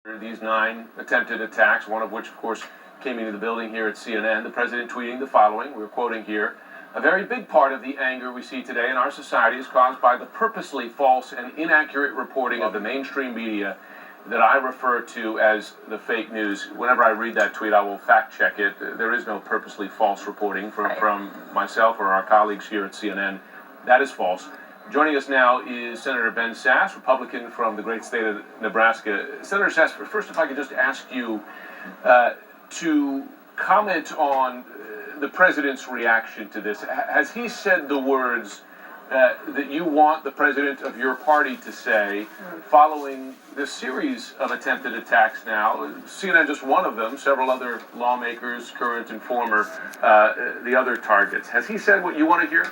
These 9 attempted attacks, one of which, of course, came into the building here at CNN. The president tweeting the following, we're quoting here: "A very big part of the anger we see today in our society is caused by the purposely false and inaccurate reporting of the mainstream media that I refer to as the fake news." Whenever I read that tweet, I will fact check it. There is no purposely false reporting from myself or our colleagues here at CNN. That is false. Joining us now is Senator Ben Sasse, Republican from the great state of Nebraska. Senator Sasse, first, if I could just ask you to comment on the president's reaction to this. Has he said the words that you want the president of your party to say following this series of attempted attacks now? CNN just one of them, several other lawmakers, current and former, the other targets. Has he said what you want to hear?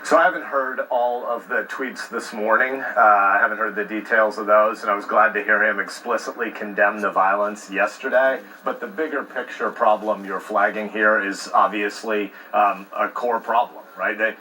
So I haven't heard all of the tweets this morning. I haven't heard the details of those, and I was glad to hear him explicitly condemn the violence yesterday. But the bigger picture problem you're flagging here is obviously a core problem, right?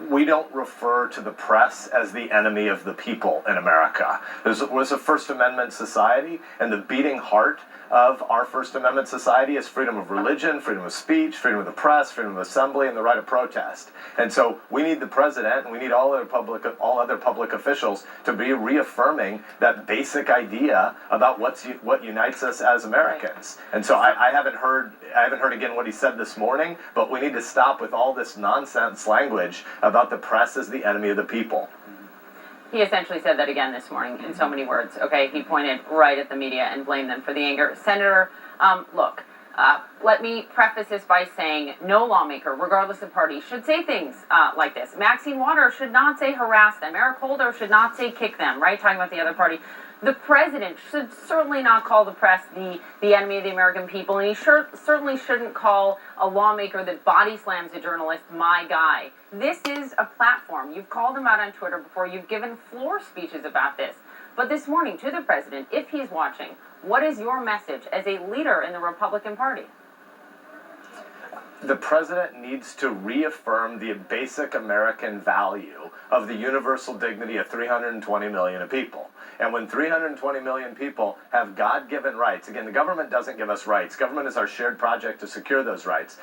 We don't refer to the press as the enemy of the people in America. It was a First Amendment society, and the beating heart of our First Amendment society is freedom of religion, freedom of speech, freedom of the press, freedom of assembly, and the right of protest. And so we need the president and we need all other public officials to be reaffirming that basic idea about what unites us as Americans. And so I haven't heard again what he said this morning, but we need to stop with all this nonsense language about the press as the enemy of the people. He essentially said that again this morning in so many words. Okay, he pointed right at the media and blamed them for the anger. Senator, look, let me preface this by saying no lawmaker, regardless of party, should say things like this. Maxine Waters should not say harass them. Eric Holder should not say kick them, right? Talking about the other party. The president should certainly not call the press the enemy of the American people, and he certainly shouldn't call a lawmaker that body slams a journalist my guy. This is a platform. You've called him out on Twitter before. You've given floor speeches about this. But this morning, to the president, if he's watching, what is your message as a leader in the Republican Party? The president needs to reaffirm the basic American value of the universal dignity of 320 million people. And when 320 million people have God-given rights, again, the government doesn't give us rights. Government is our shared project to secure those rights.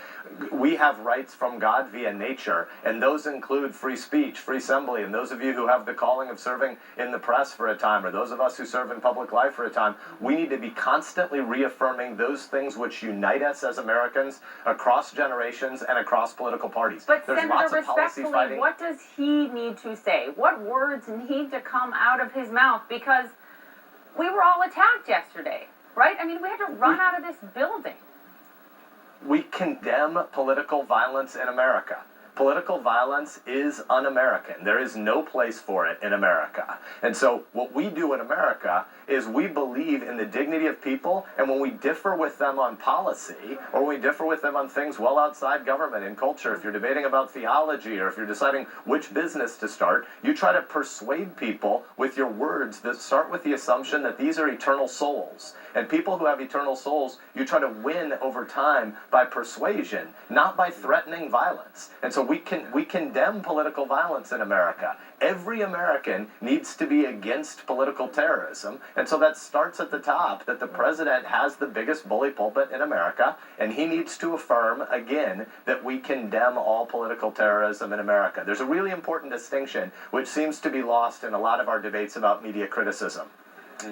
We have rights from God via nature, and those include free speech, free assembly, and those of you who have the calling of serving in the press for a time, or those of us who serve in public life for a time, we need to be constantly reaffirming those things which unite us as Americans across generations and across political parties. But There's Senator, lots of policy respectfully, fighting. what does he need to say? What words need to come out of his mouth? Because we were all attacked yesterday, right? I mean, we had to run out of this building. We condemn political violence in America. Political violence is un-American. There is no place for it in America. And so what we do in America is we believe in the dignity of people, and when we differ with them on policy, or when we differ with them on things well outside government and culture, if you're debating about theology, or if you're deciding which business to start, you try to persuade people with your words that start with the assumption that these are eternal souls. And people who have eternal souls, you try to win over time by persuasion, not by threatening violence. And so we condemn political violence in America. Every American needs to be against political terrorism. And so that starts at the top, that the president has the biggest bully pulpit in America, and he needs to affirm again that we condemn all political terrorism in America. There's a really important distinction which seems to be lost in a lot of our debates about media criticism.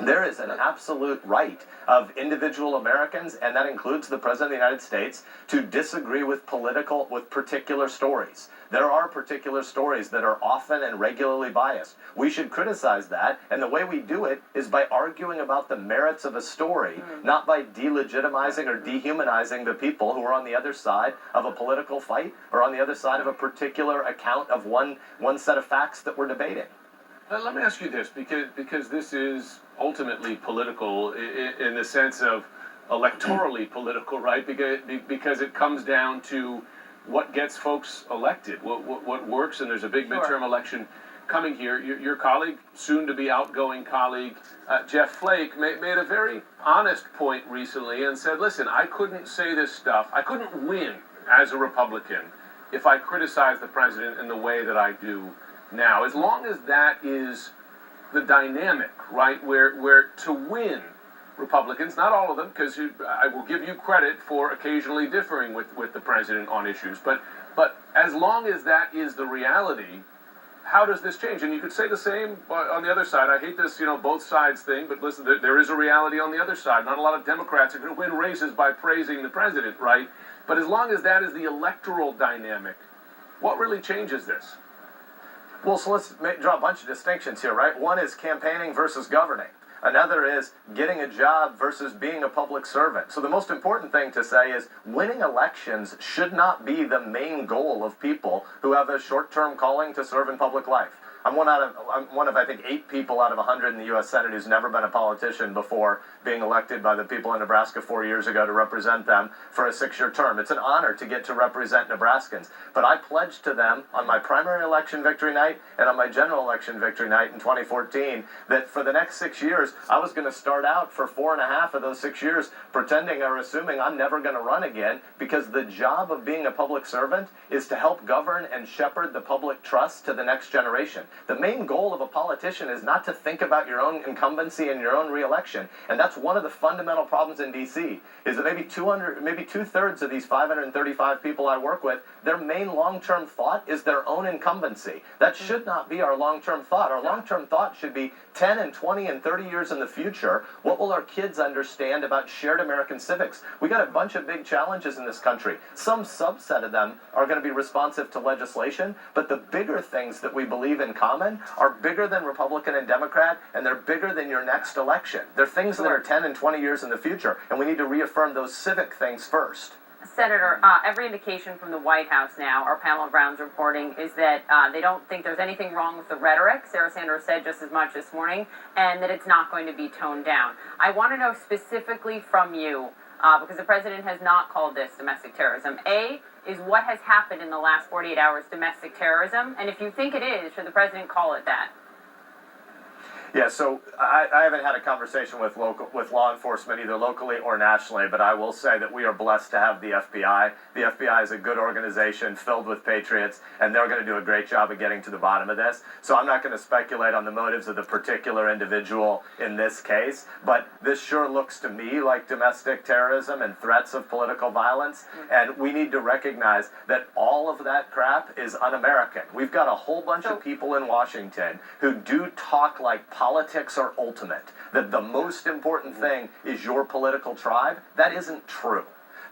There is an absolute right of individual Americans, and that includes the President of the United States, to disagree with particular stories. There are particular stories that are often and regularly biased. We should criticize that, and the way we do it is by arguing about the merits of a story, not by delegitimizing or dehumanizing the people who are on the other side of a political fight or on the other side of a particular account of one set of facts that we're debating. Let me ask you this, because this is ultimately political in the sense of electorally political, right? Because it comes down to what gets folks elected, what works, and there's a big midterm election coming here. Your colleague, soon-to-be outgoing colleague, Jeff Flake, made a very honest point recently and said, listen, I couldn't say this stuff, I couldn't win as a Republican if I criticize the president in the way that I do now. As long as that is the dynamic, right, where to win Republicans, not all of them, because I will give you credit for occasionally differing with the president on issues, but as long as that is the reality, how does this change? And you could say the same on the other side. I hate this, both sides thing, but listen, there is a reality on the other side. Not a lot of Democrats are going to win races by praising the president, right? But as long as that is the electoral dynamic, what really changes this? Well, so let's draw a bunch of distinctions here, right? One is campaigning versus governing. Another is getting a job versus being a public servant. So the most important thing to say is winning elections should not be the main goal of people who have a short-term calling to serve in public life. I'm one of I think 8 people out of 100 in the U.S. Senate who's never been a politician before being elected by the people in Nebraska 4 years ago to represent them for a 6-year term. It's an honor to get to represent Nebraskans. But I pledged to them on my primary election victory night and on my general election victory night in 2014 that for the next 6 years, I was going to start out for 4.5 of those 6 years pretending or assuming I'm never going to run again, because the job of being a public servant is to help govern and shepherd the public trust to the next generation. The main goal of a politician is not to think about your own incumbency and your own reelection. And that's one of the fundamental problems in D.C. is that maybe 2/3 of these 535 people I work with, their main long-term thought is their own incumbency. That should not be our long-term thought. Our long-term thought should be 10 and 20 and 30 years in the future. What will our kids understand about shared American civics? We got a bunch of big challenges in this country. Some subset of them are going to be responsive to legislation, but the bigger things that we believe in common are bigger than Republican and Democrat, and they're bigger than your next election. They're things that are 10 and 20 years in the future, and we need to reaffirm those civic things first. Senator, every indication from the White House now, our Pamela Brown's reporting, is that they don't think there's anything wrong with the rhetoric. Sarah Sanders said just as much this morning, and that it's not going to be toned down. I want to know specifically from you, because the president has not called this domestic terrorism. A, is what has happened in the last 48 hours domestic terrorism? And if you think it is, should the president call it that? Yeah, so I haven't had a conversation with law enforcement either locally or nationally, but I will say that we are blessed to have the FBI. The FBI is a good organization filled with patriots, and they're going to do a great job of getting to the bottom of this. So I'm not going to speculate on the motives of the particular individual in this case, but this sure looks to me like domestic terrorism and threats of political violence, and we need to recognize that all of that crap is un-American. We've got a whole bunch of people in Washington who do talk like politics are ultimate, that the most important thing is your political tribe. That isn't true.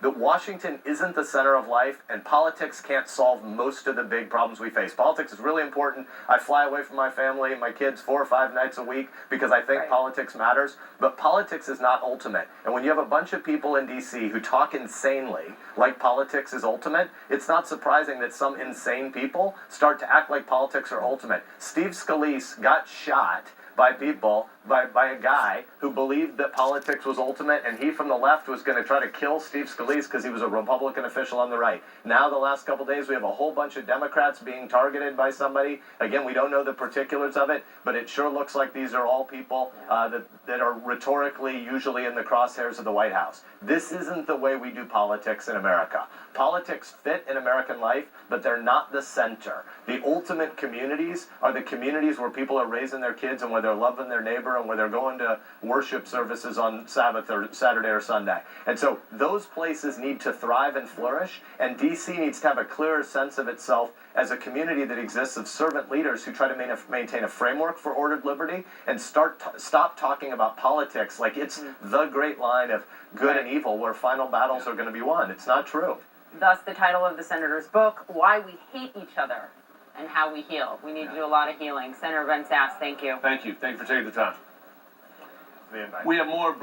That Washington isn't the center of life, and politics can't solve most of the big problems we face. Politics is really important. I fly away from my family and my kids 4 or 5 nights a week because I think politics matters, but politics is not ultimate. And when you have a bunch of people in D.C. who talk insanely like politics is ultimate, it's not surprising that some insane people start to act like politics are ultimate. Steve Scalise got shot by a guy who believed that politics was ultimate, and he from the left was going to try to kill Steve Scalise because he was a Republican official on the right. Now, the last couple days, we have a whole bunch of Democrats being targeted by somebody. Again, we don't know the particulars of it, but it sure looks like these are all people that are rhetorically usually in the crosshairs of the White House. This isn't the way we do politics in America. Politics fit in American life, but they're not the center. The ultimate communities are the communities where people are raising their kids and where they're loving their neighbor and where they're going to worship services on Sabbath or Saturday or Sunday. And so those places need to thrive and flourish, and D.C. needs to have a clearer sense of itself as a community that exists of servant leaders who try to maintain a framework for ordered liberty and stop talking about politics like it's the great line of good and evil where final battles are going to be won. It's not true. Thus the title of the senator's book, Why We Hate Each Other and How We Heal. We need to do a lot of healing. Senator Ben Sasse, thank you. Thank you. Thank you for taking the time. We have more